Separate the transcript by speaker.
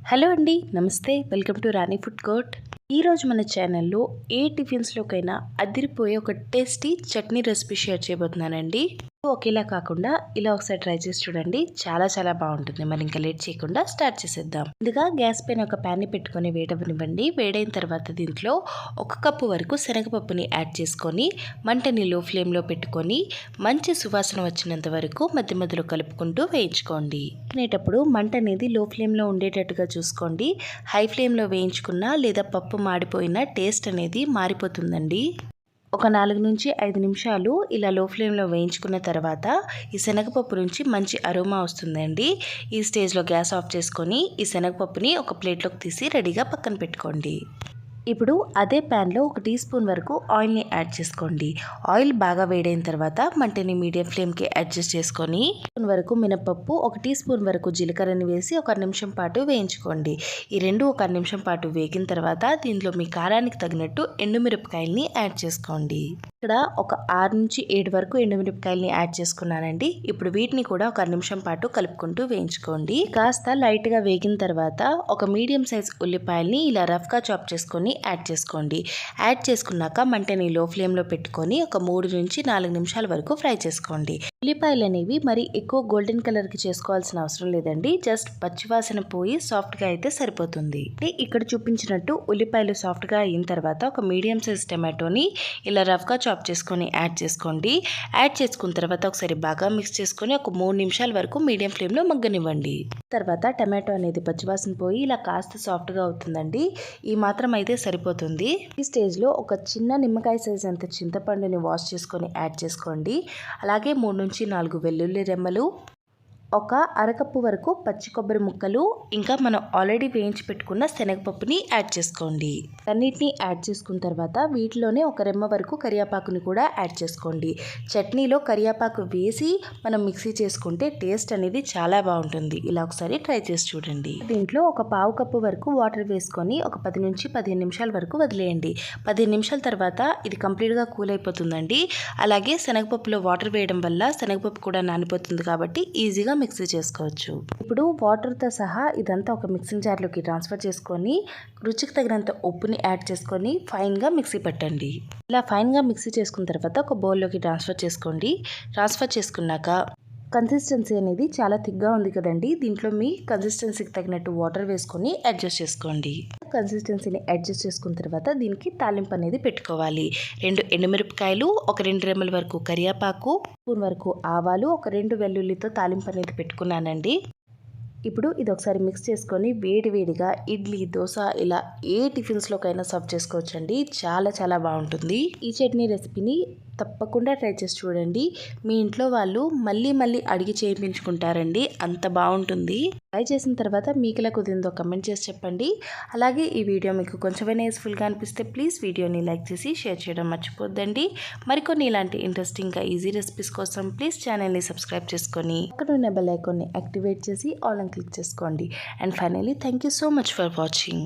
Speaker 1: Hello అండి, నమస్తే. Welcome to Rani food court. ఈరోజు మన ఛానల్లో ఏ టిఫిన్స్లోకైనా అదిరిపోయే ఒక టేస్టీ చట్నీ రెసిపీ షేర్ చేయబోతున్నానండి. ఒకేలా కాకుండా ఇలా ఒకసారి ట్రై చేసి చూడండి, చాలా చాలా బాగుంటుంది. మరి ఇంకా లేట్ చేయకుండా స్టార్ట్ చేసేద్దాం. ముందుగా గ్యాస్ పైన ఒక ప్యాన్ని పెట్టుకొని వేడవనివ్వండి. వేడైన తర్వాత దీంట్లో 1 కప్పు వరకు శనగపప్పుని యాడ్ చేసుకొని మంటని లో ఫ్లేమ్లో పెట్టుకొని మంచి సువాసన వచ్చినంత వరకు మధ్య మధ్యలో కలుపుకుంటూ వేయించుకోండి. తినేటప్పుడు మంట అనేది లో ఫ్లేమ్లో ఉండేటట్టుగా చూసుకోండి. హై ఫ్లేమ్లో వేయించుకున్నా లేదా పప్పు మాడిపోయినా టేస్ట్ అనేది మారిపోతుందండి. ఒక 4 నుంచి 5 నిమిషాలు ఇలా లో ఫ్లేమ్లో వేయించుకున్న తర్వాత ఈ శనగపప్పు నుంచి మంచి అరోమా వస్తుందండి. ఈ స్టేజ్లో గ్యాస్ ఆఫ్ చేసుకొని ఈ శనగపప్పుని ఒక ప్లేట్లోకి తీసి రెడీగా పక్కన పెట్టుకోండి. ఇప్పుడు అదే ప్యాన్లో 1 టీ స్పూన్ వరకు ఆయిల్ని యాడ్ చేసుకోండి. ఆయిల్ బాగా వేడైన తర్వాత మంటని మీడియం ఫ్లేమ్కి అడ్జస్ట్ చేసుకొని స్పూన్ వరకు మినపప్పు, 1 టీ స్పూన్ వరకు జీలకర్రని వేసి 1 నిమిషం పాటు వేయించుకోండి. ఈ రెండు 1 నిమిషం పాటు వేగిన తర్వాత దీంట్లో మీ కారానికి తగినట్టు ఎండుమిరపకాయల్ని యాడ్ చేసుకోండి. ఇక్కడ ఒక 6 నుంచి 7 వరకు ఎండుమిరపకాయల్ని యాడ్ చేసుకున్నానండి. ఇప్పుడు వీటిని కూడా 1 నిమిషం పాటు కలుపుకుంటూ వేయించుకోండి. కాస్త లైట్గా వేగిన తర్వాత ఒక మీడియం సైజ్ ఉల్లిపాయల్ని ఇలా రఫ్గా చాప్ చేసుకొని యాడ్ చేసుకోండి. యాడ్ చేసుకున్నాక మంటని లో ఫ్లేమ్లో పెట్టుకొని ఒక 3 నుంచి 4 నిమిషాల వరకు ఫ్రై చేసుకోండి. ఉల్లిపాయలు అనేవి మరి ఎక్కువ గోల్డెన్ కలర్కి చేసుకోవాల్సిన అవసరం లేదండి. జస్ట్ పచ్చివాసన పోయి సాఫ్ట్గా అయితే సరిపోతుంది. ఇక్కడ చూపించినట్టు ఉల్లిపాయలు సాఫ్ట్గా అయిన తర్వాత ఒక మీడియం సైజ్ టమాటోని ఇలా రఫ్గా చాప్ చేసుకొని యాడ్ చేసుకోండి. యాడ్ చేసుకున్న తర్వాత ఒకసారి బాగా మిక్స్ చేసుకొని ఒక 3 నిమిషాల వరకు మీడియం ఫ్లేమ్లో మగ్గనివ్వండి. తర్వాత టమాటో అనేది పచ్చివాసన పోయి ఇలా కాస్త సాఫ్ట్గా అవుతుందండి. ఈ మాత్రం అయితే సరిపోతుంది. ఈ స్టేజ్లో ఒక చిన్న నిమ్మకాయ సైజ్ అంత చింతపండుని వాష్ చేసుకొని యాడ్ చేసుకోండి. అలాగే 3 నుంచి 4 వెల్లుల్లి రెమ్మలు, ఒక అరకప్పు వరకు పచ్చి కొబ్బరి ముక్కలు, ఇంకా మనం ఆల్రెడీ వేయించి పెట్టుకున్న శనగపప్పుని యాడ్ చేసుకోండి. అన్నిటిని యాడ్ చేసుకున్న తర్వాత వీటిలోనే ఒక రెమ్మ వరకు కరివేపాకుని కూడా యాడ్ చేసుకోండి. చట్నీలో కరివేపాకు వేసి మనం మిక్సీ చేసుకుంటే టేస్ట్ అనేది చాలా బాగుంటుంది. ఇలా ఒకసారి ట్రై చేసి చూడండి. దీంట్లో ఒక పావు కప్పు వరకు వాటర్ వేసుకొని ఒక 10 నుంచి 15 నిమిషాల వరకు వదిలేయండి. 15 నిమిషాల తర్వాత ఇది కంప్లీట్గా కూల్ అయిపోతుందండి. అలాగే శనగపప్పులో వాటర్ వేయడం వల్ల శనగపప్పు కూడా నానిపోతుంది కాబట్టి ఈజీగా మిక్సీ చేసుకోవచ్చు. ఇప్పుడు వాటర్తో సహా ఇదంతా ఒక మిక్సింగ్ జార్లోకి ట్రాన్స్ఫర్ చేసుకొని రుచికి తగినంత ఉప్పుని యాడ్ చేసుకొని ఫైన్గా మిక్సీ పెట్టండి. ఇలా ఫైన్గా మిక్సీ చేసుకున్న తర్వాత ఒక బౌల్లోకి ట్రాన్స్ఫర్ చేసుకోండి. ట్రాన్స్ఫర్ చేసుకున్నాక కన్సిస్టెన్సీ అనేది చాలా థిక్గా ఉంది కదండి, దీంట్లో మీ కన్సిస్టెన్సీకి తగినట్టు వాటర్ వేసుకొని అడ్జస్ట్ చేసుకోండి. కన్సిస్టెన్సీని అడ్జస్ట్ చేసుకున్న తర్వాత దీనికి తాలింపు అనేది పెట్టుకోవాలి. 2 ఎండుమిరపకాయలు, ఒక 2 రెమ్మల వరకు కరివేపాకు, స్పూన్ వరకు ఆవాలు, ఒక 2 వెల్లుల్లితో తాలింపు అనేది పెట్టుకున్నానండి. ఇప్పుడు ఇది ఒకసారి మిక్స్ చేసుకొని వేడివేడిగా ఇడ్లీ, దోశ ఇలా ఏ టిఫిన్స్లోకైనా సర్వ్ చేసుకోవచ్చండి. చాలా చాలా బాగుంటుంది. ఈ చట్నీ రెసిపీని తప్పకుండా ట్రై చేసి చూడండి. మీ ఇంట్లో వాళ్ళు మళ్ళీ మళ్ళీ అడిగి చేయించుకుంటారండి, అంత బాగుంటుంది. ట్రై చేసిన తర్వాత మీకు ఎలా కుదిరిందో కమెంట్ చేసి చెప్పండి. అలాగే ఈ వీడియో మీకు కొంచెమైనా యూస్ఫుల్గా అనిపిస్తే ప్లీజ్ వీడియోని లైక్ చేసి షేర్ చేయడం మర్చిపోద్దండి. మరికొన్ని ఇలాంటి ఇంట్రెస్టింగ్గా ఈజీ రెసిపీస్ కోసం ప్లీజ్ ఛానల్ని సబ్స్క్రైబ్ చేసుకొని అక్కడ ఉన్న బెల్ ఐకాన్ని యాక్టివేట్ చేసి ఆల్ అని క్లిక్ చేసుకోండి. And finally thank you so much for watching.